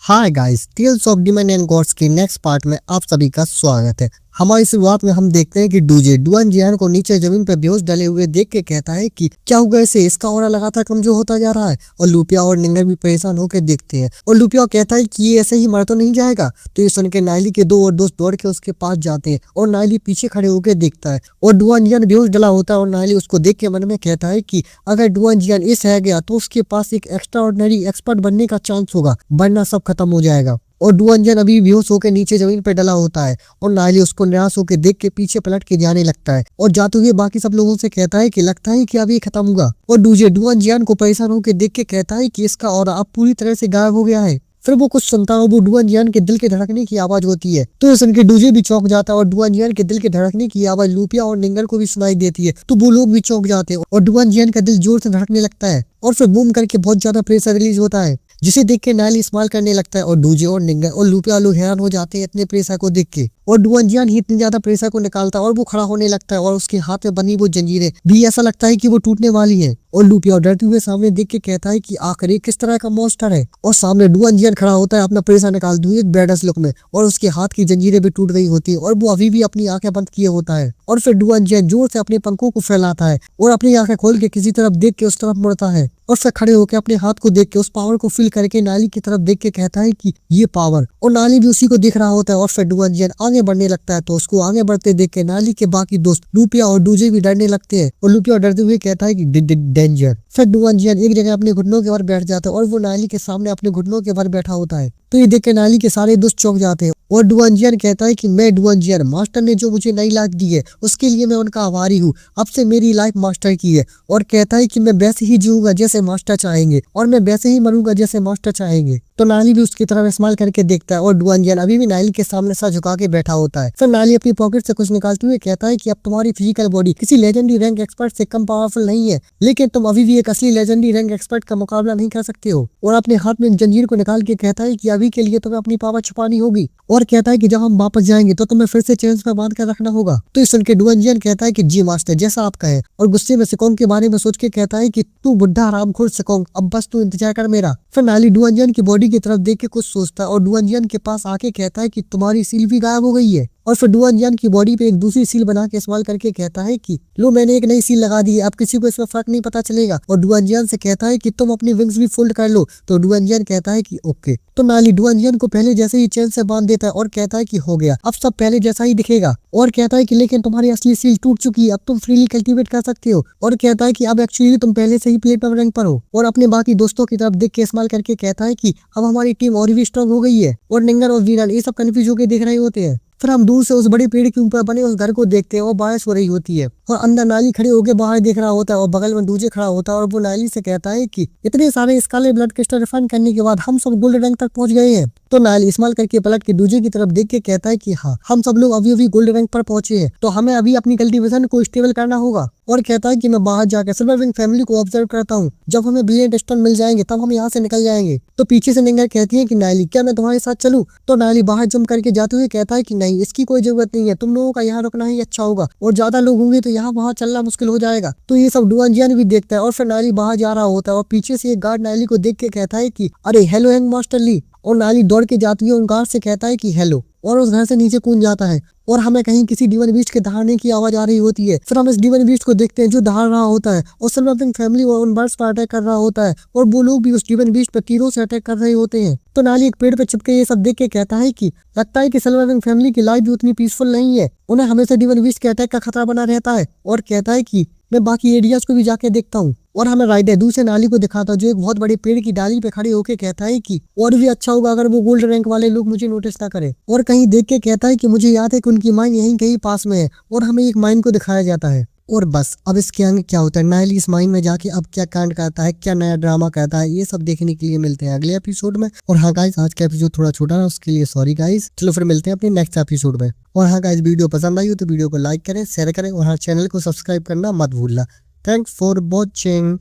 Hi guys, tales of demon and gods के next part में आप सभी का स्वागत है। हमारी शुरुआत में हम देखते हैं कि डूजे डुआन जियान को नीचे जमीन पर बेहोश डले हुए देख के कहता है कि क्या हुआ, इसे इसका ऑरा लगातार कमजोर होता जा रहा है। और लुपिया और निंगर भी परेशान होकर देखते हैं और लुपिया कहता है कि ये ऐसे ही मर तो नहीं जाएगा। तो ये सुन के नाइली के दो और दोस्त दौड़ के उसके पास जाते हैं और नाइली पीछे खड़े होकर देखता है और डुआन जियान बेहोश डला होता है और नाइली उसको देख के मन में कहता है कि अगर डुआन जियान इस रह गया तो उसके पास एक एक्स्ट्रा ऑर्डिनरी एक्सपर्ट बनने का चांस होगा, वरना सब खत्म हो जाएगा। और डुआन जियान अभी बेहोश होकर नीचे जमीन पर डला होता है और नाइली उसको निराश होकर देख के पीछे पलट के जाने लगता है और जाते हुए बाकी सब लोगों से कहता है कि लगता है कि अब ये खत्म होगा। और डूजे डुआन जियान को परेशान होकर देख के कहता है कि इसका ऑरा अब पूरी तरह से गायब हो गया है। फिर वो कुछ सुनता है, वो डुआन जियान के दिल के धड़कने की आवाज होती है। तो सुन के डूजे भी चौंक जाता है और डुआन जियान के दिल के धड़कने की आवाज लुपिया और निंगर को भी सुनाई देती है। तो वो लोग भी चौंक जाते हैं और डुआन जियान का दिल जोर से धड़कने लगता है और फिर बूम करके बहुत ज्यादा प्रेशर रिलीज होता है, जिसे देख के नाइली स्माइल करने लगता है। और डूजे और निंगर और लुपिया लोग हैरान हो जाते हैं इतने प्रेशर को देख के। और डुआन जियान ही इतनी ज्यादा प्रेशर को निकालता है और वो खड़ा होने लगता है और उसके हाथ में बनी वो जंजीरें भी ऐसा लगता है कि वो टूटने वाली है। और लुपिया डरते हुए सामने देख के कहता है कि आखिर ये किस तरह का मॉन्स्टर है। और सामने डुआन जियान खड़ा होता है अपना प्रेशर निकालते हुए एक बैडस लुक में और उसके हाथ की जंजीरें भी टूट रही होती है और वो अभी भी अपनी आंखें बंद किए होता है। और फिर डुआन जियान जोर से अपने पंखों को फैलाता है और अपनी आंखें खोल के किसी तरफ देख के उस तरफ मुड़ता है और फिर खड़े होकर अपने हाथ को देख के उस पावर को फील करके नाली की तरफ देख के कहता है कि ये पावर। और नाली भी उसी को दिख रहा होता है और फिर डुआन जियान आगे बढ़ने लगता है। तो उसको आगे बढ़ते देख के नाली के बाकी दोस्त लुपिया और डूजे भी डरने लगते हैं और लुपिया डरते हुए कहता है कि डेंजर। फिर डुआन जियान एक जगह अपने घुटनों के ऊपर बैठ जाता है और वो नाली के सामने अपने घुटनों के ऊपर बैठा होता है। तो ये देख के नाली के सारे दोस्त चौंक जाते हैं और डुआन जियान कहता है कि मैं डुआन जियान, मास्टर ने जो मुझे नई लाइफ दी है उसके लिए मैं उनका आभारी हूँ। अब से मेरी लाइफ मास्टर की है। और कहता है कि मैं वैसे ही जीऊंगा जैसे मास्टर चाहेंगे और मैं वैसे ही मरूंगा जैसे मास्टर चाहेंगे। तो नाली भी उसकी तरफ इस्तेमाल करके देखता है और डुआन जियान अभी भी नाली के सामने सर झुका के बैठा होता है। फिर नाली अपनी पॉकेट से कुछ निकालते हुए कहता है कि अब तुम्हारी फिजिकल बॉडी किसी लेजेंडरी रैंक एक्सपर्ट से कम पावरफुल नहीं है, लेकिन तुम अभी भी एक असली लेजेंडरी रैंक एक्सपर्ट का मुकाबला नहीं कर सकते हो। और अपने हाथ में जंजीर को निकाल के कहता है कि अभी के लिए तुम्हें अपनी पावर छुपानी होगी और कहता है कि जब हम वापस जाएंगे तो तुम्हें फिर से चेन्स में बांध कर रखना होगा। तो इस सुन के डुआन जियान कहता है कि जी मास्टर, जैसा आप कहें। और गुस्से में सिकोंग के बारे में सोच के कहता है कि तू बुढ़ा हरामखोर सिकोंग, अब बस तू इंतजार कर मेरा। फिर नाली डुआन जियान की बॉडी की तरफ देख के कुछ सोचता है और डुआन जियान के पास आके कहता है कि तुम्हारी सील भी गायब हो गई है। और फिर डुआन जियान की बॉडी पे एक दूसरी सील बना के इस्तेमाल करके कहता है कि लो, मैंने एक नई सील लगा दी है, अब किसी को इसमें फर्क नहीं पता चलेगा। और डुआन जियान से कहता है कि तुम अपनी विंग्स भी फोल्ड कर लो। तो डुआन जियान कहता है कि ओके। तो नाली डुआन जियान को पहले जैसे ही चेन से बांध देता है और कहता है कि हो गया, अब सब पहले जैसा ही दिखेगा। और कहता है कि लेकिन तुम्हारी असली सील टूट चुकी है, अब तुम फ्रीली कल्टीवेट कर सकते हो। और कहता है कि अब एक्चुअली तुम पहले से ही प्लेटिनम रैंक पर हो। और अपने बाकी दोस्तों की तरफ देख के इस्तेमाल करके कहता है कि अब हमारी टीम और भी स्ट्रॉन्ग हो गई है। और निंगर और वीरन ये सब कंफ्यूज होकर देख रहे होते हैं। फिर हम दूर से उस बड़े पेड़ के ऊपर बने उस घर को देखते हैं और बारिश हो रही होती है और अंदर नाली खड़े होकर बाहर देख रहा होता है और बगल में डूजे खड़ा होता है और वो नाली से कहता है कि इतने सारे स्काले ब्लड क्रिस्टल रिफाइन करने के बाद हम सब गोल्ड रैंक तक पहुंच गए हैं। तो नाली इस्तेमाल करके पलट के डूजे की तरफ देख के कहता है कि हाँ, हम सब लोग अभी अभी गोल्ड रैंक पर पहुंचे हैं, तो हमें अभी अपनी कल्टीवेशन को स्टेबल करना होगा। और कहता है कि मैं बाहर जाकर सिल्वर विंग फैमिली को ऑब्जर्व करता हूँ, जब हमें ब्रिलियंट स्टोन मिल जाएंगे तब हम यहाँ से निकल जाएंगे। तो पीछे से निंगर कहती है कि नाली, क्या मैं तुम्हारे साथ चलूं? तो नाली बाहर जंप करके जाते हुए कहता है कि नहीं, इसकी कोई जरूरत नहीं है, तुम लोगों का यहाँ रुकना ही अच्छा होगा और ज्यादा लोग होंगे तो यहाँ वहाँ चलना मुश्किल हो जाएगा। तो ये सब डुआन जियान भी देखता है और फिर नाली बाहर जा रहा होता है और पीछे से एक गार्ड नाली को देख के कहता है कि अरे हेलो यंग मास्टर ली। और नाली दौड़ के जाती है उन गार्ड से कहता है कि हेलो और उस घर से नीचे कूद जाता है और हमें कहीं किसी डिमन बीस्ट के दहाड़ने की आवाज आ रही होती है। फिर हम इस डिमन बीस्ट को देखते हैं जो दहाड़ रहा होता है और सिल्वर विंग फैमिली और उन बर्ड्स पर अटैक कर रहा होता है और वो लोग भी उस डिमन बीस्ट पर तीरों से अटैक कर रहे होते हैं। तो नाली एक पेड़ पे चिपके ये सब देख के कहता है कि लगता है कि सिल्वर विंग फैमिली की लाइफ भी उतनी पीसफुल नहीं है, उन्हें हमेशा डिमन बीस्ट के अटैक का खतरा बना रहता है। और कहता है कि मैं बाकी एरियाज को भी जाके देखता हूँ। और हमें राइडर दूसरे नाली को दिखाता जो एक बहुत बड़े पेड़ की डाली पे खड़े होके कहता है कि और भी अच्छा होगा अगर वो गोल्ड रैंक वाले लोग मुझे नोटिस ना करें। और कहीं देख के कहता है कि मुझे याद है कि उनकी माइन यहीं कहीं पास में है और हमें एक माइन को दिखाया जाता है। और बस अब इसके आगे क्या होता है, नाइली इस माइन में जाके अब क्या कांड करता है, क्या नया ड्रामा करता है, ये सब देखने के लिए मिलते हैं अगले एपिसोड में। और हाँ गाइस, आज का एपिसोड थोड़ा छोटा है, उसके लिए सॉरी गाइस। चलो फिर मिलते हैं अपने नेक्स्ट एपिसोड में। और हाँ गाइस, वीडियो पसंद आई हो तो वीडियो को लाइक करें, शेयर करें और हाँ चैनल को सब्सक्राइब करना मत भूलना। Thanks for watching.